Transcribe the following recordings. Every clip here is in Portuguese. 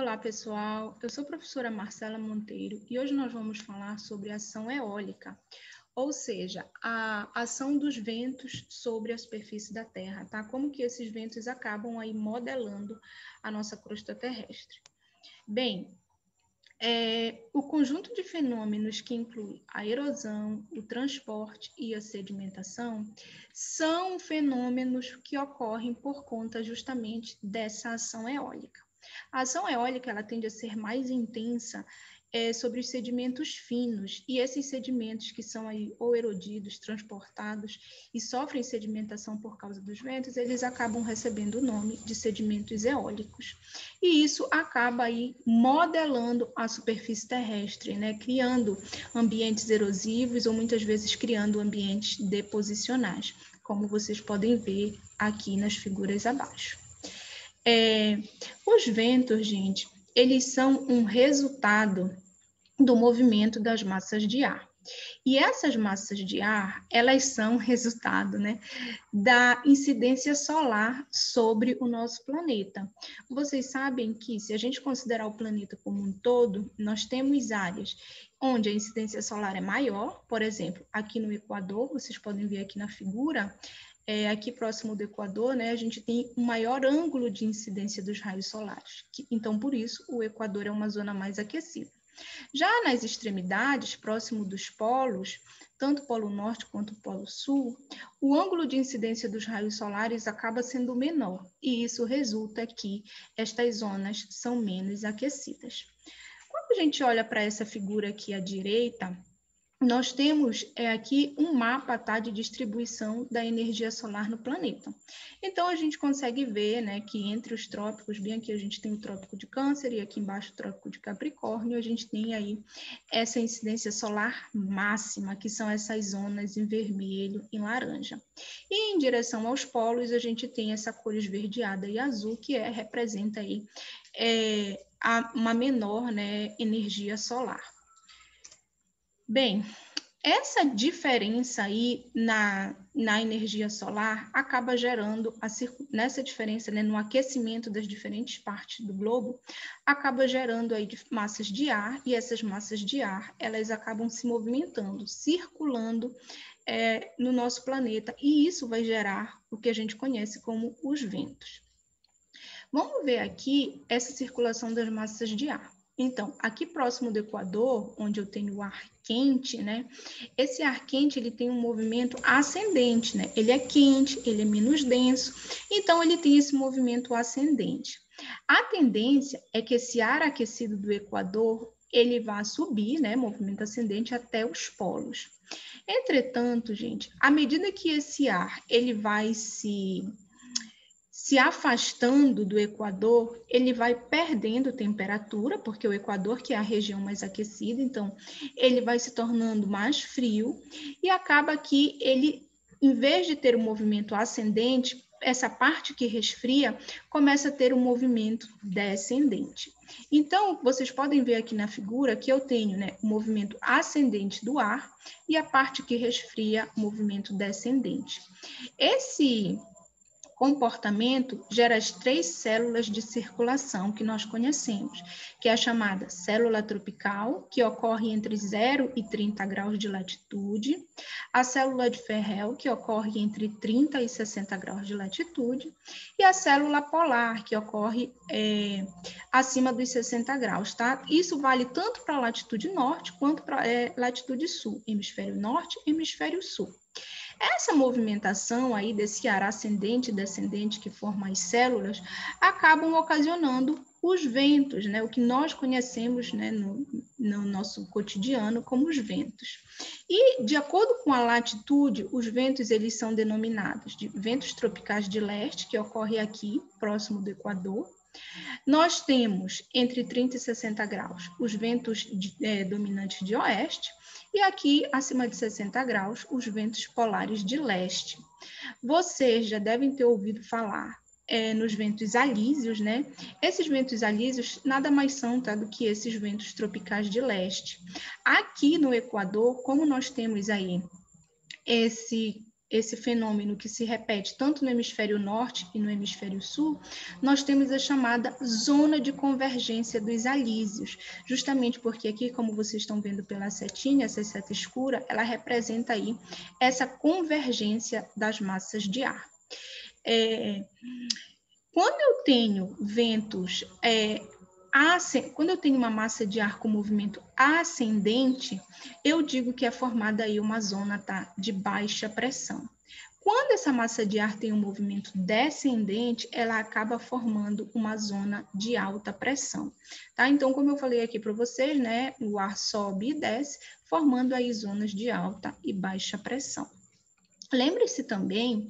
Olá, pessoal. Eu sou a professora Marcela Monteiro e hoje nós vamos falar sobre a ação eólica, ou seja, a ação dos ventos sobre a superfície da Terra, tá? Como que esses ventos acabam aí modelando a nossa crosta terrestre. Bem, o conjunto de fenômenos que inclui a erosão, o transporte e a sedimentação são fenômenos que ocorrem por conta justamente dessa ação eólica. A ação eólica ela tende a ser mais intensa sobre os sedimentos finos, e esses sedimentos que são aí ou erodidos, transportados e sofrem sedimentação por causa dos ventos, eles acabam recebendo o nome de sedimentos eólicos. E isso acaba aí modelando a superfície terrestre, né, criando ambientes erosivos ou muitas vezes criando ambientes deposicionais, como vocês podem ver aqui nas figuras abaixo. Os ventos, gente, eles são um resultado do movimento das massas de ar. E essas massas de ar, elas são resultado, né, da incidência solar sobre o nosso planeta. Vocês sabem que, se a gente considerar o planeta como um todo, nós temos áreas onde a incidência solar é maior, por exemplo, aqui no Equador, vocês podem ver aqui na figura, aqui próximo do Equador, né, a gente tem um maior ângulo de incidência dos raios solares. Então, por isso, o Equador é uma zona mais aquecida. Já nas extremidades, próximo dos polos, tanto o Polo Norte quanto o Polo Sul, o ângulo de incidência dos raios solares acaba sendo menor, e isso resulta que estas zonas são menos aquecidas. Quando a gente olha para essa figura aqui à direita, nós temos aqui um mapa, tá, de distribuição da energia solar no planeta. Então, a gente consegue ver, né, que entre os trópicos, bem aqui a gente tem o trópico de Câncer e aqui embaixo o trópico de Capricórnio, a gente tem aí essa incidência solar máxima, que são essas zonas em vermelho e laranja. E em direção aos polos, a gente tem essa cor esverdeada e azul, que representa aí uma menor, né, energia solar. Bem, essa diferença aí na energia solar acaba gerando, nessa diferença, né, no aquecimento das diferentes partes do globo, acaba gerando aí massas de ar, e essas massas de ar, elas acabam se movimentando, circulando no nosso planeta, e isso vai gerar o que a gente conhece como os ventos. Vamos ver aqui essa circulação das massas de ar. Então, aqui próximo do Equador, onde eu tenho o ar quente, né? Esse ar quente, ele tem um movimento ascendente, né? Ele é quente, ele é menos denso, então ele tem esse movimento ascendente. A tendência é que esse ar aquecido do Equador, ele vá subir, né? Movimento ascendente até os polos. Entretanto, gente, à medida que esse ar, ele vai se afastando do Equador, ele vai perdendo temperatura, porque o Equador, que é a região mais aquecida, então ele vai se tornando mais frio, e acaba que ele, em vez de ter um movimento ascendente, essa parte que resfria começa a ter um movimento descendente. Então, vocês podem ver aqui na figura que eu tenho, né, o movimento ascendente do ar e a parte que resfria, o movimento descendente. Esse comportamento gera as 3 células de circulação que nós conhecemos, que é a chamada célula tropical, que ocorre entre 0 e 30 graus de latitude, a célula de Ferrel, que ocorre entre 30 e 60 graus de latitude, e a célula polar, que ocorre acima dos 60 graus, tá? Isso vale tanto para a latitude norte quanto para a latitude sul, hemisfério norte e hemisfério sul. Essa movimentação aí desse ar ascendente e descendente que forma as células acabam ocasionando os ventos, né? O que nós conhecemos, né, no nosso cotidiano como os ventos. E, de acordo com a latitude, os ventos eles são denominados de ventos tropicais de leste, que ocorre aqui, próximo do Equador. Nós temos, entre 30 e 60 graus, os ventos dominantes de oeste, e aqui, acima de 60 graus, os ventos polares de leste. Vocês já devem ter ouvido falar nos ventos alísios, né? Esses ventos alísios nada mais são, tá, do que esses ventos tropicais de leste. Aqui no Equador, como nós temos aí esse esse fenômeno que se repete tanto no hemisfério norte e no hemisfério sul, nós temos a chamada zona de convergência dos alísios, justamente porque aqui, como vocês estão vendo pela setinha, essa seta escura, ela representa aí essa convergência das massas de ar. Quando eu tenho ventos, quando eu tenho uma massa de ar com movimento ascendente, eu digo que é formada aí uma zona, tá, de baixa pressão. Quando essa massa de ar tem um movimento descendente, ela acaba formando uma zona de alta pressão, tá? Então, como eu falei aqui para vocês, né, o ar sobe e desce, formando aí zonas de alta e baixa pressão. Lembre-se também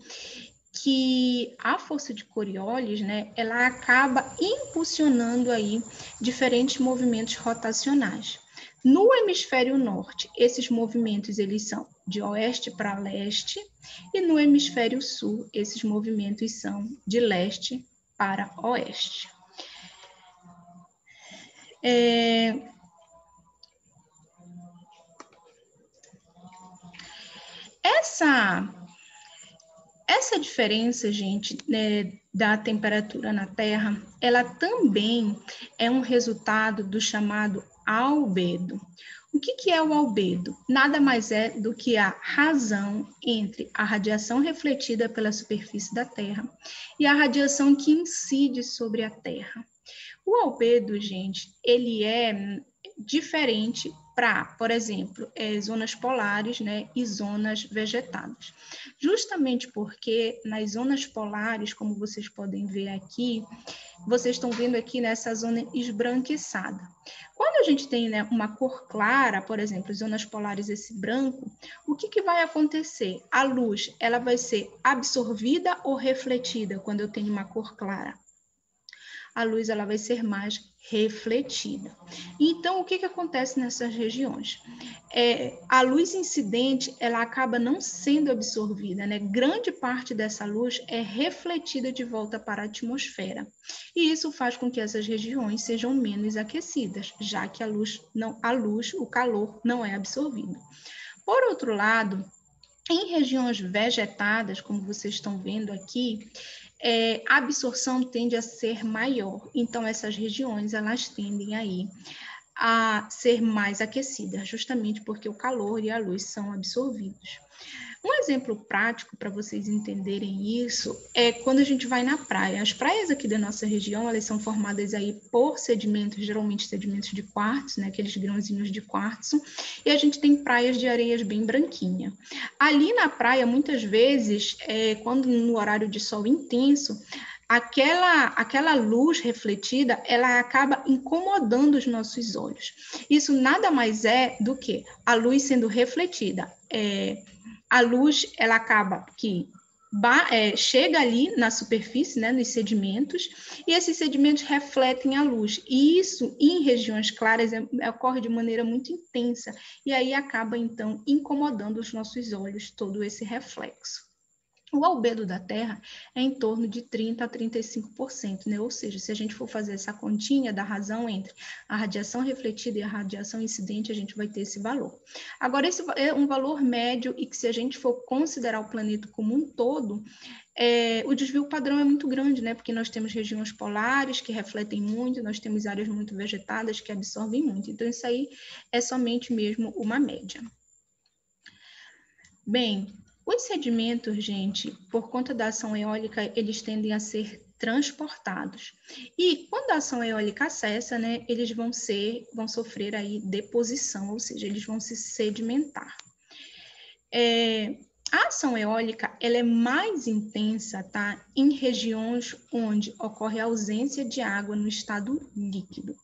que a força de Coriolis, né, ela acaba impulsionando aí diferentes movimentos rotacionais. No hemisfério norte, esses movimentos eles são de oeste para leste, e no hemisfério sul, esses movimentos são de leste para oeste. Essa diferença, gente, né, da temperatura na Terra, ela também é um resultado do chamado albedo. O que é o albedo? Nada mais é do que a razão entre a radiação refletida pela superfície da Terra e a radiação que incide sobre a Terra. O albedo, gente, ele é diferente para, por exemplo, zonas polares, né, e zonas vegetadas. Justamente porque nas zonas polares, como vocês podem ver aqui, vocês estão vendo aqui nessa zona esbranquiçada. Quando a gente tem, né, uma cor clara, por exemplo, zonas polares, esse branco, o que vai acontecer? A luz, ela vai ser absorvida ou refletida quando eu tenho uma cor clara? A luz ela vai ser mais refletida. Então, o que acontece nessas regiões? A luz incidente, ela acaba não sendo absorvida, né? Grande parte dessa luz é refletida de volta para a atmosfera. E isso faz com que essas regiões sejam menos aquecidas, já que o calor não é absorvido. Por outro lado, em regiões vegetadas, como vocês estão vendo aqui, a absorção tende a ser maior. Então, essas regiões, elas tendem aí a ser mais aquecidas, justamente porque o calor e a luz são absorvidos. Um exemplo prático para vocês entenderem isso é quando a gente vai na praia. As praias aqui da nossa região, elas são formadas aí por sedimentos, geralmente sedimentos de quartzo, né, aqueles grãozinhos de quartzo, e a gente tem praias de areias bem branquinha. Ali na praia, muitas vezes, quando no horário de sol intenso, aquela luz refletida, ela acaba incomodando os nossos olhos. Isso nada mais é do que a luz sendo refletida. A luz, ela acaba que chega ali na superfície, né, nos sedimentos, e esses sedimentos refletem a luz. E isso, em regiões claras, ocorre de maneira muito intensa, e aí acaba, então, incomodando os nossos olhos todo esse reflexo. O albedo da Terra é em torno de 30% a 35%, né? Ou seja, se a gente for fazer essa continha da razão entre a radiação refletida e a radiação incidente, a gente vai ter esse valor. Agora, esse é um valor médio e que se a gente for considerar o planeta como um todo, o desvio padrão é muito grande, né? Porque nós temos regiões polares que refletem muito, nós temos áreas muito vegetadas que absorvem muito. Então, isso aí é somente mesmo uma média. Bem, os sedimentos, gente, por conta da ação eólica, eles tendem a ser transportados. E quando a ação eólica cessa, né, eles vão sofrer aí deposição, ou seja, eles vão se sedimentar. A ação eólica, ela é mais intensa, tá, em regiões onde ocorre a ausência de água no estado líquido.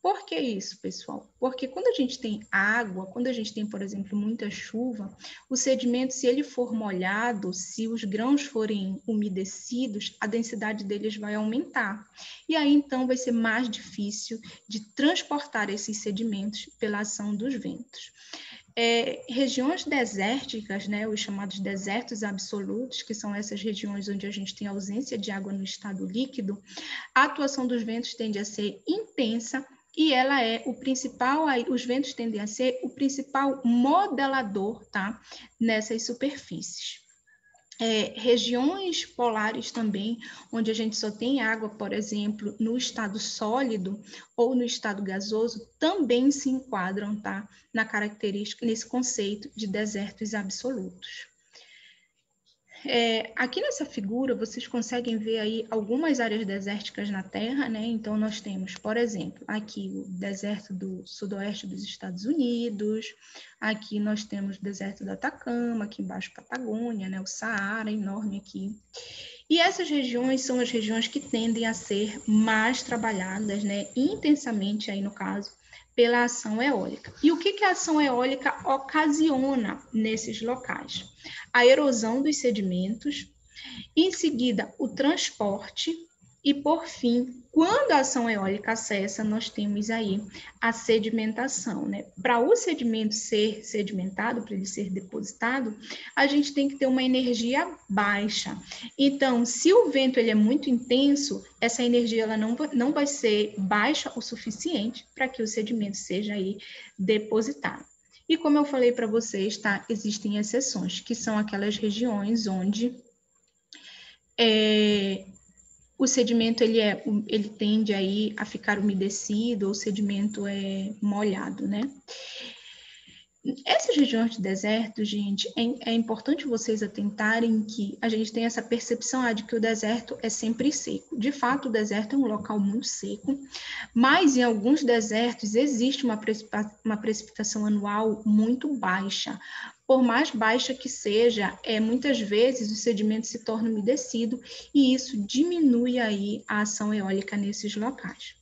Por que isso, pessoal? Porque quando a gente tem água, quando a gente tem, por exemplo, muita chuva, o sedimento, se ele for molhado, se os grãos forem umedecidos, a densidade deles vai aumentar. E aí, então, vai ser mais difícil de transportar esses sedimentos pela ação dos ventos. Regiões desérticas, né, os chamados desertos absolutos, que são essas regiões onde a gente tem ausência de água no estado líquido, a atuação dos ventos tende a ser intensa e ela os ventos tendem a ser o principal modelador, tá, nessas superfícies. Regiões polares também, onde a gente só tem água, por exemplo, no estado sólido ou no estado gasoso, também se enquadram, tá, na característica, nesse conceito de desertos absolutos. Aqui nessa figura, vocês conseguem ver aí algumas áreas desérticas na Terra, né? Então, nós temos, por exemplo, aqui o deserto do sudoeste dos Estados Unidos, aqui nós temos o deserto do Atacama, aqui embaixo Patagônia, né? O Saara enorme aqui. E essas regiões são as regiões que tendem a ser mais trabalhadas, né? Intensamente aí no caso, pela ação eólica. E o que a ação eólica ocasiona nesses locais? A erosão dos sedimentos, em seguida o transporte e, por fim, quando a ação eólica cessa, nós temos aí a sedimentação, né? Para o sedimento ser sedimentado, para ele ser depositado, a gente tem que ter uma energia baixa. Então, se o vento ele é muito intenso, essa energia ela não vai ser baixa o suficiente para que o sedimento seja aí depositado. E como eu falei para vocês, tá? Existem exceções, que são aquelas regiões onde o sedimento ele tende aí a ficar umedecido, ou o sedimento é molhado, né? Essas regiões de deserto, gente, é importante vocês atentarem que a gente tem essa percepção de que o deserto é sempre seco. De fato, o deserto é um local muito seco, mas em alguns desertos existe uma precipitação anual muito baixa. Por mais baixa que seja, muitas vezes o sedimento se torna umedecido e isso diminui aí a ação eólica nesses locais.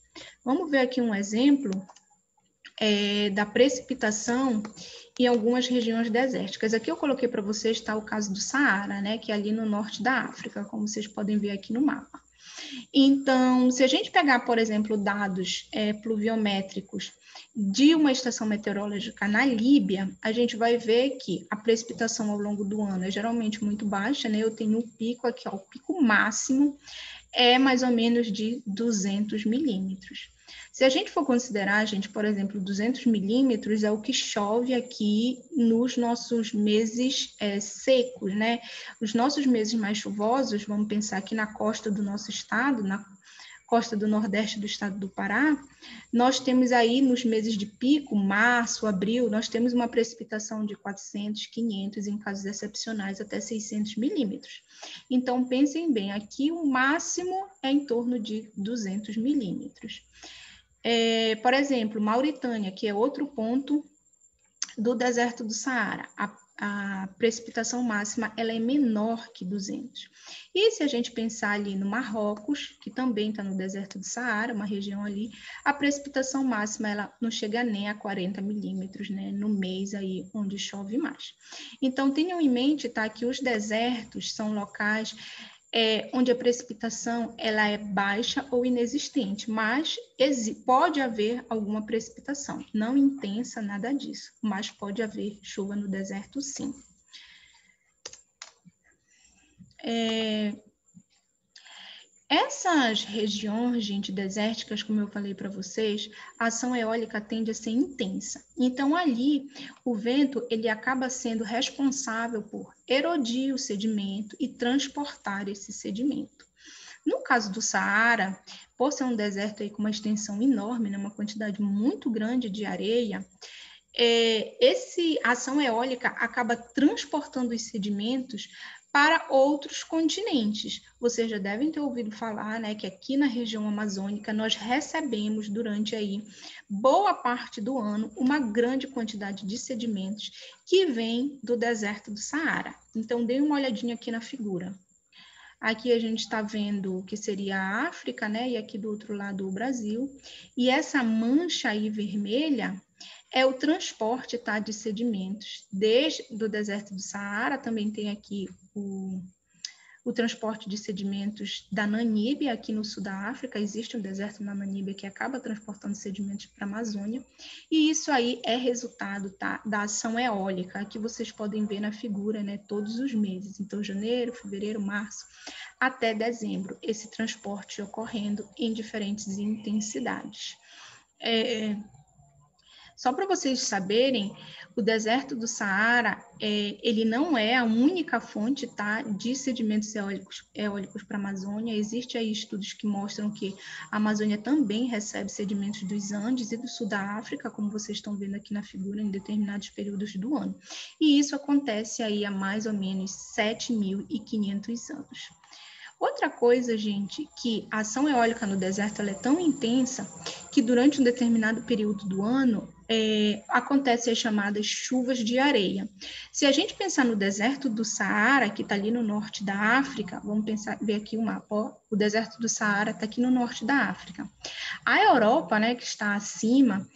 Vamos ver aqui um exemplo da precipitação em algumas regiões desérticas. Aqui eu coloquei para vocês, está o caso do Saara, né, que é ali no norte da África, como vocês podem ver aqui no mapa. Então, se a gente pegar, por exemplo, dados pluviométricos de uma estação meteorológica na Líbia, a gente vai ver que a precipitação ao longo do ano é geralmente muito baixa, né? Eu tenho um pico aqui, ó, o pico máximo é mais ou menos de 200 milímetros. Se a gente for considerar, gente, por exemplo, 200 milímetros é o que chove aqui nos nossos meses secos, né? Os nossos meses mais chuvosos, vamos pensar aqui na costa do nosso estado, na costa do nordeste do estado do Pará, nós temos aí nos meses de pico, março, abril, nós temos uma precipitação de 400, 500, em casos excepcionais, até 600 milímetros. Então, pensem bem, aqui o máximo é em torno de 200 milímetros. Por exemplo, Mauritânia, que é outro ponto do deserto do Saara, a precipitação máxima ela é menor que 200. E se a gente pensar ali no Marrocos, que também está no deserto do Saara, uma região ali, a precipitação máxima ela não chega nem a 40 milímetros, né, no mês aí onde chove mais. Então, tenham em mente, tá, que os desertos são locais onde a precipitação ela é baixa ou inexistente, mas pode haver alguma precipitação, não intensa, nada disso, mas pode haver chuva no deserto, sim. Essas regiões, gente, desérticas, como eu falei para vocês, a ação eólica tende a ser intensa. Então, ali, o vento, ele acaba sendo responsável por erodir o sedimento e transportar esse sedimento. No caso do Saara, por ser um deserto aí com uma extensão enorme, né, uma quantidade muito grande de areia, a ação eólica acaba transportando os sedimentos para outros continentes. Vocês já devem ter ouvido falar, né, que aqui na região amazônica nós recebemos durante aí boa parte do ano uma grande quantidade de sedimentos que vem do deserto do Saara. Então, dê uma olhadinha aqui na figura. Aqui a gente está vendo o que seria a África, né, e aqui do outro lado o Brasil. E essa mancha aí vermelha é o transporte, tá, de sedimentos desde do deserto do Saara, também tem aqui o transporte de sedimentos da Namíbia, aqui no sul da África, existe um deserto na Namíbia que acaba transportando sedimentos para a Amazônia, e isso aí é resultado, tá, da ação eólica, que vocês podem ver na figura, né, todos os meses, então janeiro, fevereiro, março, até dezembro, esse transporte ocorrendo em diferentes intensidades. Só para vocês saberem, o deserto do Saara, ele não é a única fonte, tá, de sedimentos eólicos para a Amazônia. Existem aí estudos que mostram que a Amazônia também recebe sedimentos dos Andes e do sul da África, como vocês estão vendo aqui na figura, em determinados períodos do ano. E isso acontece aí há mais ou menos 7.500 anos. Outra coisa, gente, que a ação eólica no deserto ela é tão intensa que durante um determinado período do ano acontecem as chamadas chuvas de areia. Se a gente pensar no deserto do Saara, que está ali no norte da África, vamos ver aqui o mapa, ó, o deserto do Saara está aqui no norte da África. A Europa, né, que está acima,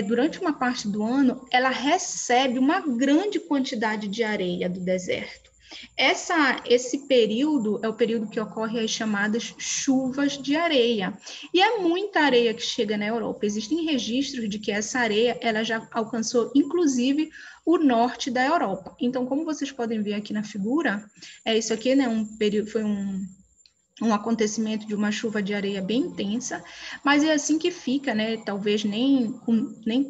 durante uma parte do ano, ela recebe uma grande quantidade de areia do deserto. Esse período é o período que ocorre as chamadas chuvas de areia. E é muita areia que chega na Europa. Existem registros de que essa areia ela já alcançou, inclusive, o norte da Europa. Então, como vocês podem ver aqui na figura, isso aqui, né, foi um acontecimento de uma chuva de areia bem intensa, mas é assim que fica, né? Talvez nem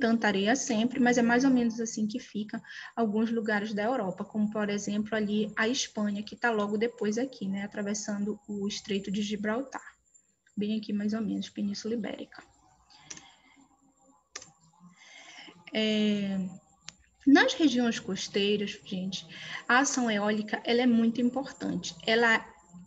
tanta areia sempre, mas é mais ou menos assim que fica alguns lugares da Europa, como, por exemplo, ali a Espanha, que está logo depois aqui, né? Atravessando o Estreito de Gibraltar. Bem aqui, mais ou menos, Península Ibérica. Nas regiões costeiras, gente, a ação eólica ela é muito importante. Ela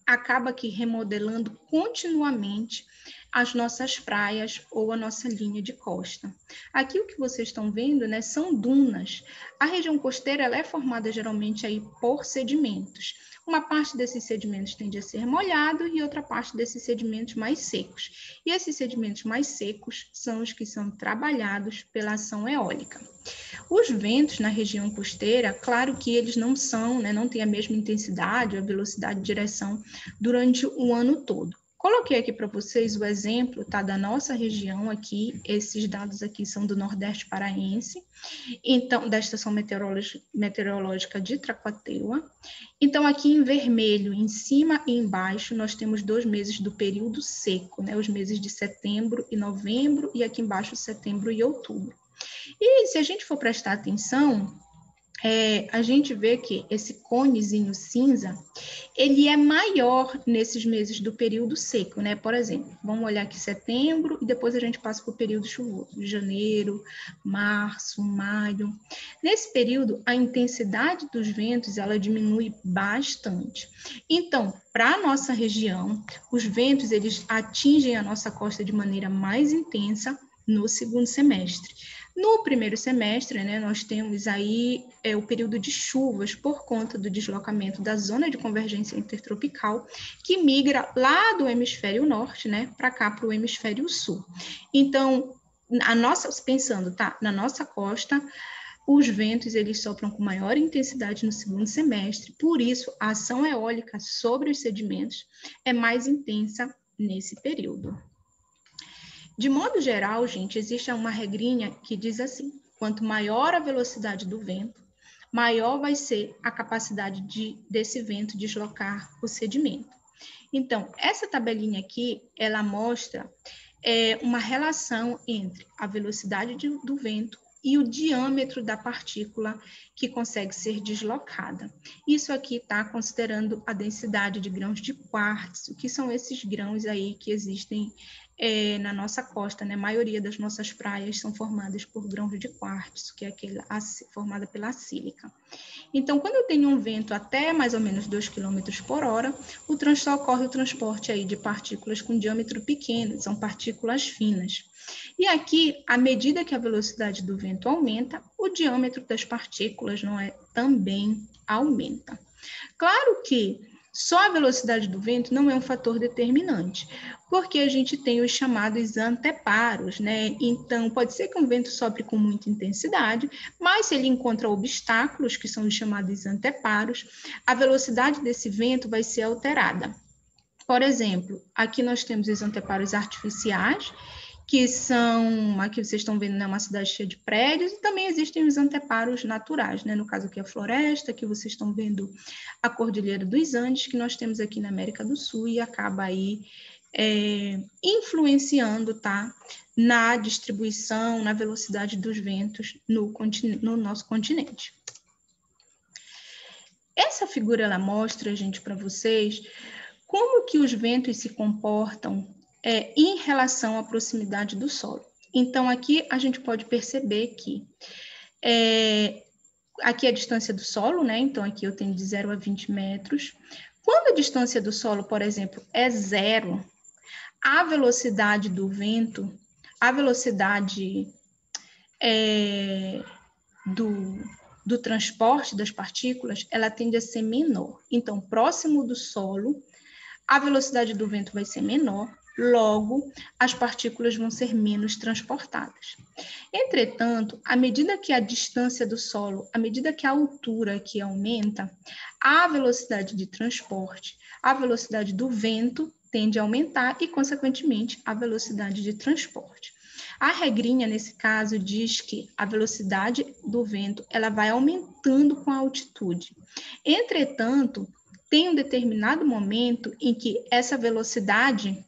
acaba aqui remodelando continuamente as nossas praias ou a nossa linha de costa. Aqui o que vocês estão vendo, né, são dunas. A região costeira ela é formada geralmente aí por sedimentos. Uma parte desses sedimentos tende a ser molhado e outra parte desses sedimentos mais secos. E esses sedimentos mais secos são os que são trabalhados pela ação eólica. Os ventos na região costeira, claro que eles não são, né, não têm a mesma intensidade, a velocidade de direção durante o ano todo. Coloquei aqui para vocês o exemplo, tá, da nossa região aqui, esses dados aqui são do Nordeste Paraense, então, da Estação Meteorológica de Tracuateua. Então, aqui em vermelho, em cima e embaixo, nós temos 2 meses do período seco, né, os meses de setembro e novembro, e aqui embaixo, setembro e outubro. E se a gente for prestar atenção, a gente vê que esse conezinho cinza, ele é maior nesses meses do período seco, né? Por exemplo, vamos olhar aqui setembro e depois a gente passa para o período chuvoso, de janeiro, março, maio. Nesse período, a intensidade dos ventos, ela diminui bastante. Então, para a nossa região, os ventos, eles atingem a nossa costa de maneira mais intensa no segundo semestre. No primeiro semestre, né, nós temos aí o período de chuvas por conta do deslocamento da zona de convergência intertropical, que migra lá do hemisfério norte, né, para cá, para o hemisfério sul. Então, pensando, tá, na nossa costa, os ventos eles sopram com maior intensidade no segundo semestre, por isso a ação eólica sobre os sedimentos é mais intensa nesse período. De modo geral, gente, existe uma regrinha que diz assim: quanto maior a velocidade do vento, maior vai ser a capacidade desse vento deslocar o sedimento. Então, essa tabelinha aqui, ela mostra uma relação entre a velocidade do vento e o diâmetro da partícula que consegue ser deslocada. Isso aqui está considerando a densidade de grãos de quartzo, que são esses grãos aí que existem na nossa costa, né? A maioria das nossas praias são formadas por grãos de quartzo, que é aquele formada pela sílica. Então, quando eu tenho um vento até mais ou menos 2 km por hora, ocorre o transporte aí de partículas com diâmetro pequeno, são partículas finas. E aqui, à medida que a velocidade do vento aumenta, o diâmetro das partículas também aumenta. Claro que só a velocidade do vento não é um fator determinante, porque a gente tem os chamados anteparos, né? Então, pode ser que um vento sopre com muita intensidade, mas se ele encontra obstáculos, que são os chamados anteparos, a velocidade desse vento vai ser alterada. Por exemplo, aqui nós temos os anteparos artificiais, que são, aqui vocês estão vendo, né, uma cidade cheia de prédios, e também existem os anteparos naturais, né, no caso aqui a floresta, que vocês estão vendo a Cordilheira dos Andes, que nós temos aqui na América do Sul, e acaba aí influenciando, tá, na distribuição, na velocidade dos ventos no nosso continente. Essa figura, ela mostra, gente, para vocês, como que os ventos se comportam em relação à proximidade do solo. Então, aqui a gente pode perceber que aqui é a distância do solo, né? Então, aqui eu tenho de 0 a 20 metros. Quando a distância do solo, por exemplo, é 0, a velocidade do vento, a velocidade do transporte das partículas, ela tende a ser menor. Então, próximo do solo, a velocidade do vento vai ser menor, logo, as partículas vão ser menos transportadas. Entretanto, à medida que a distância do solo, à medida que a altura aqui aumenta, a velocidade de transporte, a velocidade do vento tende a aumentar e, consequentemente, a velocidade de transporte. A regrinha, nesse caso, diz que a velocidade do vento ela vai aumentando com a altitude. Entretanto, tem um determinado momento em que essa velocidade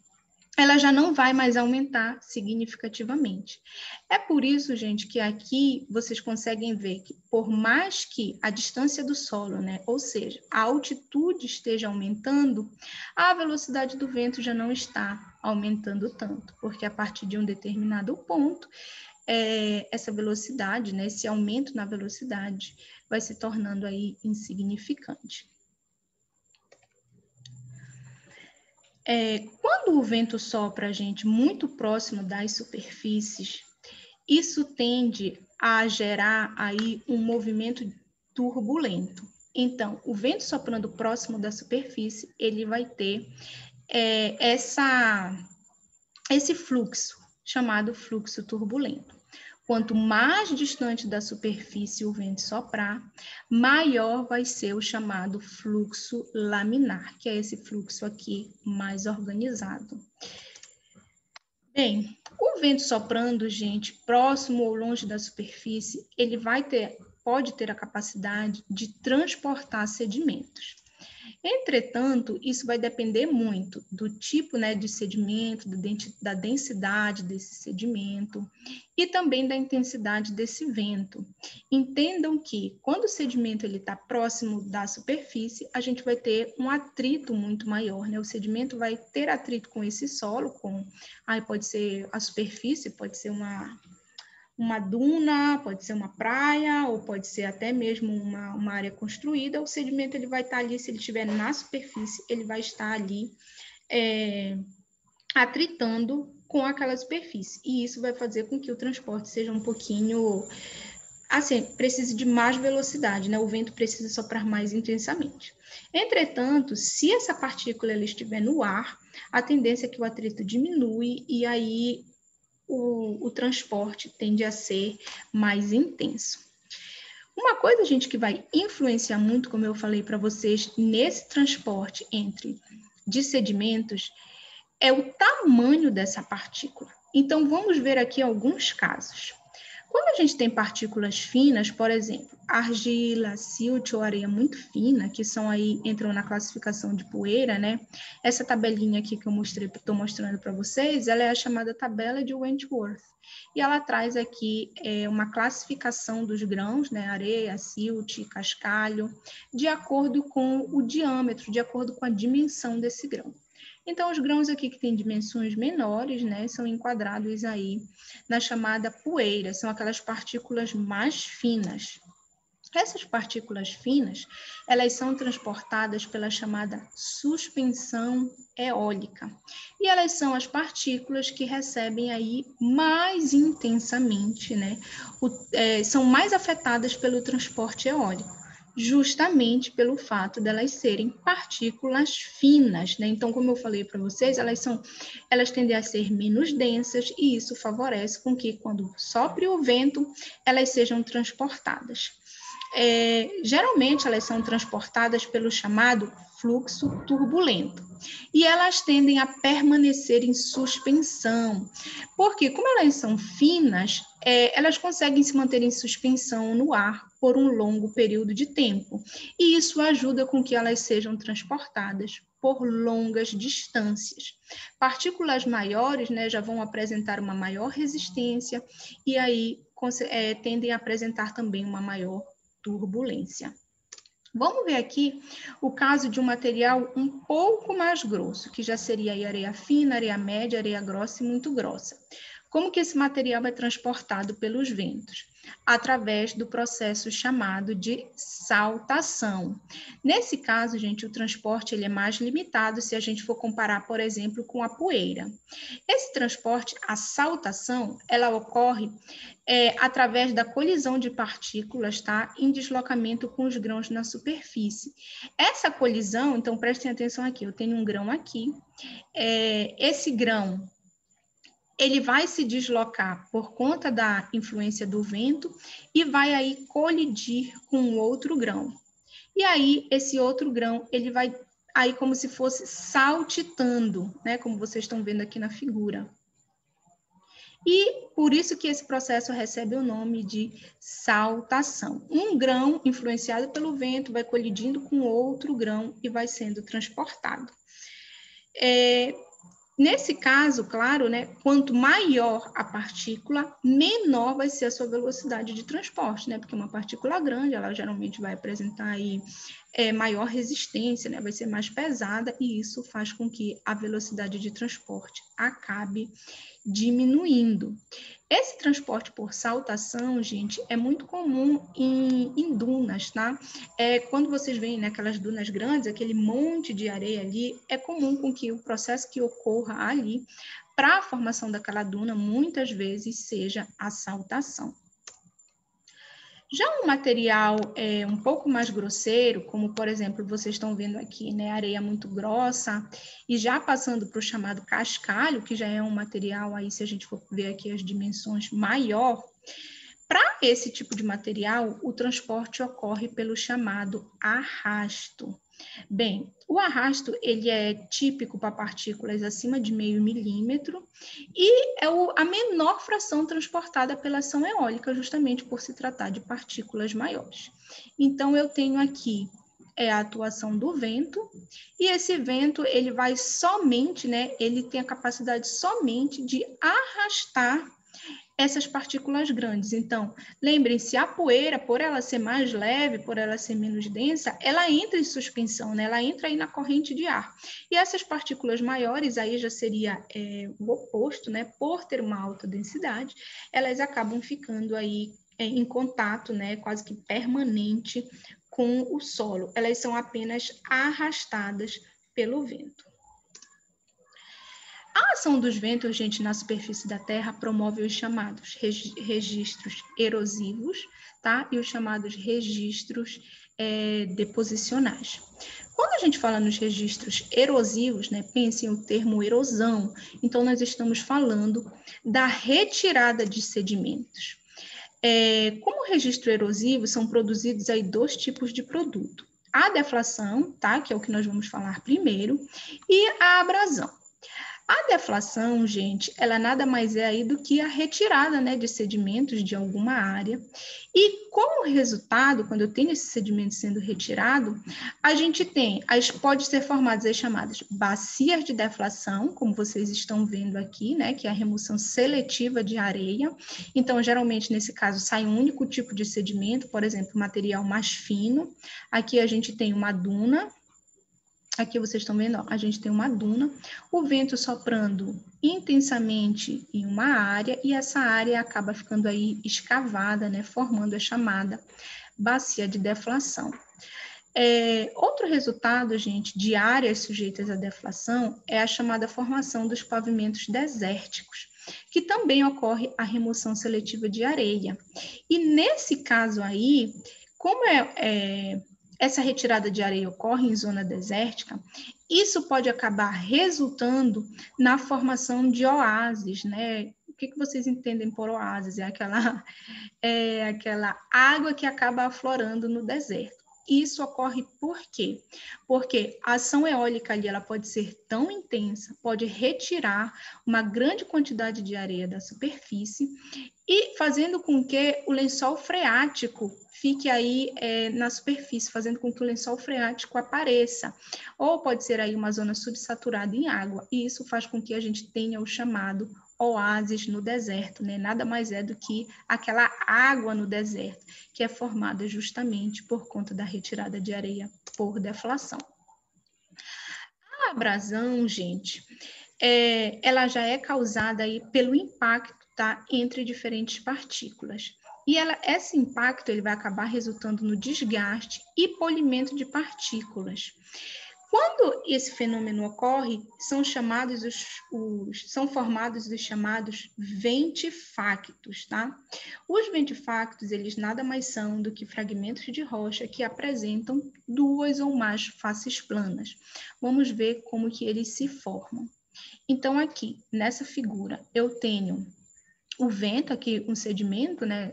ela já não vai mais aumentar significativamente. É por isso, gente, que aqui vocês conseguem ver que por mais que a distância do solo, né, ou seja, a altitude esteja aumentando, a velocidade do vento já não está aumentando tanto, porque a partir de um determinado ponto, essa velocidade, né, esse aumento na velocidade vai se tornando aí insignificante. Quando o vento sopra, gente, muito próximo das superfícies, isso tende a gerar aí um movimento turbulento. Então, o vento soprando próximo da superfície, ele vai ter esse fluxo, chamado fluxo turbulento. Quanto mais distante da superfície o vento soprar, maior vai ser o chamado fluxo laminar, que é esse fluxo aqui mais organizado. Bem, o vento soprando, gente, próximo ou longe da superfície, ele pode ter a capacidade de transportar sedimentos. Entretanto, isso vai depender muito do tipo, né, de sedimento, da densidade desse sedimento e também da intensidade desse vento. Entendam que quando o sedimento está próximo da superfície, a gente vai ter um atrito muito maior, né? O sedimento vai ter atrito com esse solo, pode ser a superfície, pode ser uma duna, pode ser uma praia, ou pode ser até mesmo uma área construída. O sedimento ele vai estar ali, se ele estiver na superfície, ele vai estar ali atritando com aquela superfície. E isso vai fazer com que o transporte seja um pouquinho, assim, precise de mais velocidade, né? O vento precisa soprar mais intensamente. Entretanto, se essa partícula ela estiver no ar, a tendência é que o atrito diminui e aí o transporte tende a ser mais intenso. Uma coisa, gente, que vai influenciar muito, como eu falei para vocês, nesse transporte de sedimentos, é o tamanho dessa partícula. Então, vamos ver aqui alguns casos. Quando a gente tem partículas finas, por exemplo, argila, silt ou areia muito fina, que entram na classificação de poeira, né? Essa tabelinha aqui que eu estou mostrando para vocês, ela é a chamada tabela de Wentworth. E ela traz aqui uma classificação dos grãos, né? Areia, silt, cascalho, de acordo com o diâmetro, de acordo com a dimensão desse grão. Então, os grãos aqui que têm dimensões menores, né, são enquadrados aí na chamada poeira, são aquelas partículas mais finas. Essas partículas finas, elas são transportadas pela chamada suspensão eólica. E elas são as partículas que recebem aí mais intensamente, né, são mais afetadas pelo transporte eólico, justamente pelo fato delas serem partículas finas, né? Então, como eu falei para vocês, elas tendem a ser menos densas e isso favorece com que, quando sopre o vento, elas sejam transportadas. Geralmente, elas são transportadas pelo chamado fluxo turbulento e elas tendem a permanecer em suspensão, porque como elas são finas, elas conseguem se manter em suspensão no ar por um longo período de tempo, e isso ajuda com que elas sejam transportadas por longas distâncias. Partículas maiores, né, já vão apresentar uma maior resistência e aí tendem a apresentar também uma maior turbulência. Vamos ver aqui o caso de um material um pouco mais grosso, que já seria aí areia fina, areia média, areia grossa e muito grossa. Como que esse material é transportado pelos ventos? Através do processo chamado de saltação. Nesse caso, gente, o transporte ele é mais limitado se a gente for comparar, por exemplo, com a poeira. Esse transporte, a saltação, ela ocorre através da colisão de partículas, tá? Em deslocamento com os grãos na superfície. Essa colisão, então prestem atenção aqui, eu tenho um grão aqui, esse grão ele vai se deslocar por conta da influência do vento e vai aí colidir com outro grão. E aí, esse outro grão, ele vai aí como se fosse saltitando, né? Como vocês estão vendo aqui na figura. E por isso que esse processo recebe o nome de saltação. Um grão influenciado pelo vento vai colidindo com outro grão e vai sendo transportado. Nesse caso, claro, né, quanto maior a partícula, menor vai ser a sua velocidade de transporte, né? Porque uma partícula grande, ela geralmente vai apresentar aí maior resistência, né? Vai ser mais pesada e isso faz com que a velocidade de transporte acabe diminuindo. Esse transporte por saltação, gente, é muito comum em dunas, tá? Quando vocês veem, né, aquelas dunas grandes, aquele monte de areia ali, é comum com que o processo que ocorra ali para a formação daquela duna, muitas vezes, seja a saltação. Já um material um pouco mais grosseiro, como, por exemplo, vocês estão vendo aqui, né, areia muito grossa, e já passando para o chamado cascalho, que já é um material, aí se a gente for ver aqui as dimensões, maior, para esse tipo de material, o transporte ocorre pelo chamado arrasto. Bem, o arrasto ele é típico para partículas acima de 0,5 milímetro e é a menor fração transportada pela ação eólica, justamente por se tratar de partículas maiores. Então, eu tenho aqui a atuação do vento, e esse vento ele vai somente, né, ele tem a capacidade somente de arrastar essas partículas grandes. Então, lembrem-se, a poeira, por ela ser mais leve, por ela ser menos densa, ela entra em suspensão, né? Ela entra aí na corrente de ar. E essas partículas maiores, aí já seria o oposto, né? Por ter uma alta densidade, elas acabam ficando aí em contato, né? Quase que permanente com o solo. Elas são apenas arrastadas pelo vento. A ação dos ventos, gente, na superfície da Terra promove os chamados registros erosivos, tá? E os chamados registros deposicionais. Quando a gente fala nos registros erosivos, né, pensem o termo erosão, então nós estamos falando da retirada de sedimentos. Como registro erosivo, são produzidos aí 2 tipos de produto. A deflação, tá? Que é o que nós vamos falar primeiro, e a abrasão. A deflação, gente, ela nada mais é aí do que a retirada, né, de sedimentos de alguma área. E como resultado, quando eu tenho esse sedimento sendo retirado, a gente tem, pode ser formadas as chamadas bacias de deflação, como vocês estão vendo aqui, né, que é a remoção seletiva de areia. Então, geralmente, nesse caso, sai um único tipo de sedimento, por exemplo, material mais fino. Aqui a gente tem uma duna. Aqui vocês estão vendo, ó, a gente tem uma duna, o vento soprando intensamente em uma área e essa área acaba ficando aí escavada, né, formando a chamada bacia de deflação. Outro resultado, gente, de áreas sujeitas à deflação é a chamada formação dos pavimentos desérticos, que também ocorre a remoção seletiva de areia. E nesse caso aí, como essa retirada de areia ocorre em zona desértica, isso pode acabar resultando na formação de oásis, né? O que vocês entendem por oásis? É aquela água que acaba aflorando no deserto. Isso ocorre por quê? Porque a ação eólica ali, ela pode ser tão intensa, pode retirar uma grande quantidade de areia da superfície e fazendo com que o lençol freático fique aí na superfície, fazendo com que o lençol freático apareça. Ou pode ser aí uma zona subsaturada em água, e isso faz com que a gente tenha o chamado oásis no deserto, né? Nada mais é do que aquela água no deserto, que é formada justamente por conta da retirada de areia por deflação. A abrasão, gente, ela já é causada aí pelo impacto, tá, entre diferentes partículas. E esse impacto ele vai acabar resultando no desgaste e polimento de partículas. Quando esse fenômeno ocorre, são formados os chamados ventifactos, tá? Os ventifactos, eles nada mais são do que fragmentos de rocha que apresentam duas ou mais faces planas. Vamos ver como que eles se formam. Então, aqui, nessa figura, eu tenho o vento, aqui um sedimento, né?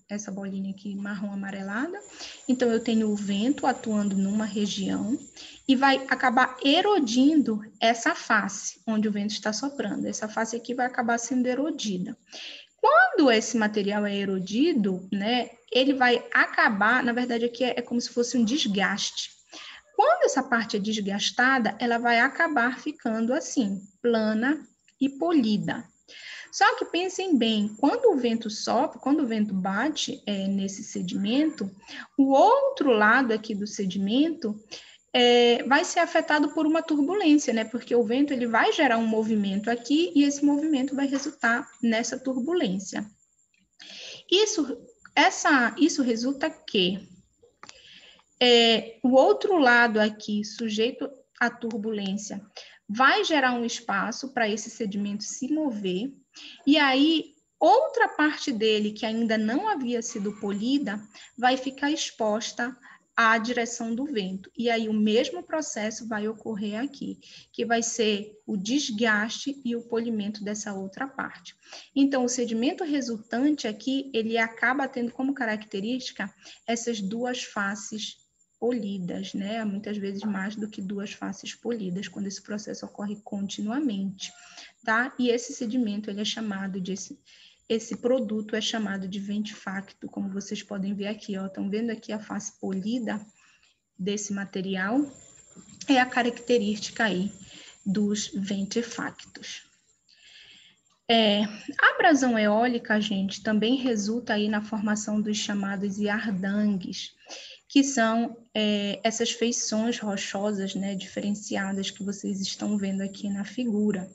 Essa bolinha aqui marrom amarelada. Então, eu tenho o vento atuando numa região e vai acabar erodindo essa face onde o vento está soprando. Essa face aqui vai acabar sendo erodida. Quando esse material é erodido, né, ele vai acabar, na verdade, aqui é como se fosse um desgaste. Quando essa parte é desgastada, ela vai acabar ficando assim, plana e polida. Só que pensem bem, quando o vento sopra, quando o vento bate nesse sedimento, o outro lado aqui do sedimento vai ser afetado por uma turbulência, né? Porque o vento ele vai gerar um movimento aqui e esse movimento vai resultar nessa turbulência. Isso resulta que o outro lado aqui, sujeito à turbulência, vai gerar um espaço para esse sedimento se mover, e aí outra parte dele que ainda não havia sido polida vai ficar exposta à direção do vento. E aí o mesmo processo vai ocorrer aqui, que vai ser o desgaste e o polimento dessa outra parte. Então, o sedimento resultante aqui, ele acaba tendo como característica essas duas faces polidas, né? Muitas vezes mais do que duas faces polidas, quando esse processo ocorre continuamente, tá? E esse sedimento, ele é chamado de... Esse produto é chamado de ventifacto, como vocês podem ver aqui, ó. Estão vendo aqui a face polida desse material? É a característica aí dos ventifactos. A abrasão eólica, gente, também resulta aí na formação dos chamados yardangues, que são essas feições rochosas, né, diferenciadas que vocês estão vendo aqui na figura.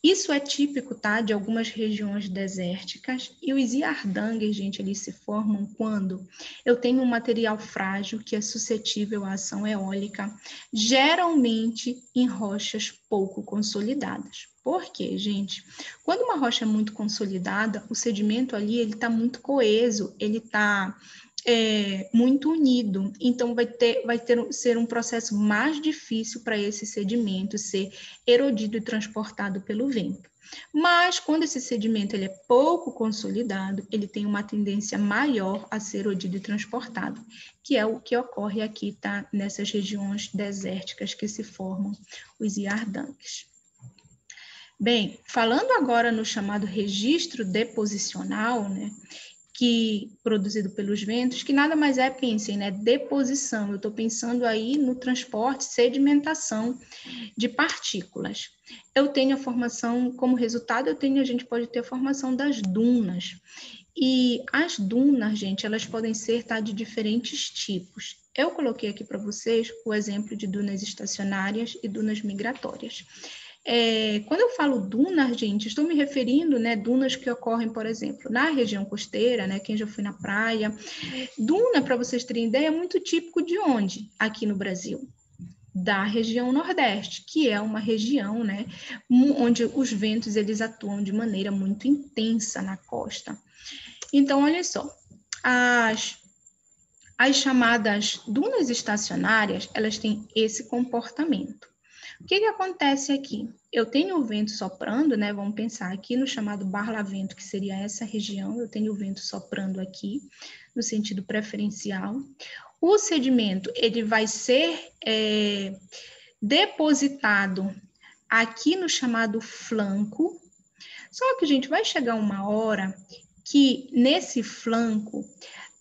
Isso é típico, tá, de algumas regiões desérticas, e os yardangues, gente, eles se formam quando eu tenho um material frágil que é suscetível à ação eólica, geralmente em rochas pouco consolidadas. Por quê, gente? Quando uma rocha é muito consolidada, o sedimento ali, ele está muito coeso, ele está muito unido, então ser um processo mais difícil para esse sedimento ser erodido e transportado pelo vento. Mas quando esse sedimento ele é pouco consolidado, ele tem uma tendência maior a ser erodido e transportado, que é o que ocorre aqui, tá? Nessas regiões desérticas que se formam os yardangues. Bem, falando agora no chamado registro deposicional, né? Que produzido pelos ventos, que nada mais é, pensem, né, deposição. Eu estou pensando aí no transporte, sedimentação de partículas. Eu tenho a formação, como resultado, a gente pode ter a formação das dunas. E as dunas, gente, elas podem ser, tá, de diferentes tipos. Eu coloquei aqui para vocês o exemplo de dunas estacionárias e dunas migratórias. Quando eu falo dunas, gente, estou me referindo, né, dunas que ocorrem, por exemplo, na região costeira, né, quem já foi na praia. Duna, para vocês terem ideia, é muito típico de onde? Aqui no Brasil? Da região Nordeste, que é uma região, né, onde os ventos eles atuam de maneira muito intensa na costa. Então, olha só, as chamadas dunas estacionárias, elas têm esse comportamento. O que acontece aqui? Eu tenho o vento soprando, né? Vamos pensar aqui no chamado barlavento, que seria essa região. Eu tenho o vento soprando aqui, no sentido preferencial. O sedimento ele vai ser depositado aqui no chamado flanco. Só que, gente, vai chegar uma hora que nesse flanco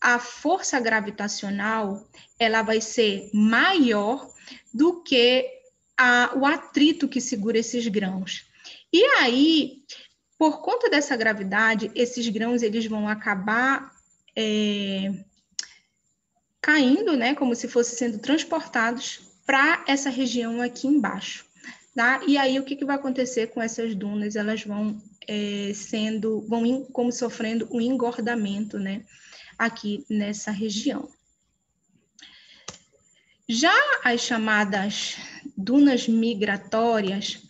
a força gravitacional ela vai ser maior do que o atrito que segura esses grãos. E aí, por conta dessa gravidade, esses grãos eles vão acabar caindo, né, como se fossem sendo transportados para essa região aqui embaixo. Tá? E aí, o que vai acontecer com essas dunas? Elas vão como sofrendo um engordamento, né, aqui nessa região. Já as chamadas dunas migratórias,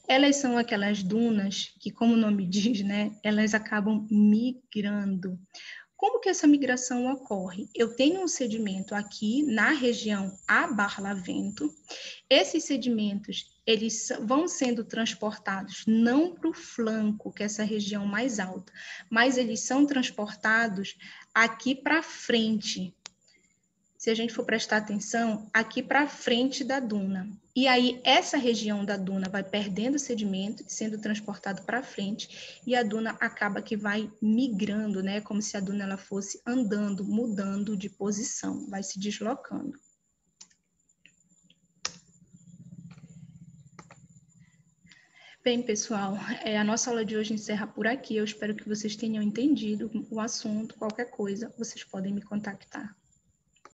elas são aquelas dunas que, como o nome diz, né, elas acabam migrando. Como que essa migração ocorre? Eu tenho um sedimento aqui na região a Barlavento. Esses sedimentos, eles vão sendo transportados não para o flanco, que é essa região mais alta, mas eles são transportados aqui para frente. Se a gente for prestar atenção, aqui para frente da duna. E aí, essa região da duna vai perdendo sedimento, sendo transportado para frente, e a duna acaba que vai migrando, né? Como se a duna ela fosse andando, mudando de posição, vai se deslocando. Bem, pessoal, a nossa aula de hoje encerra por aqui. Eu espero que vocês tenham entendido o assunto. Qualquer coisa, vocês podem me contactar.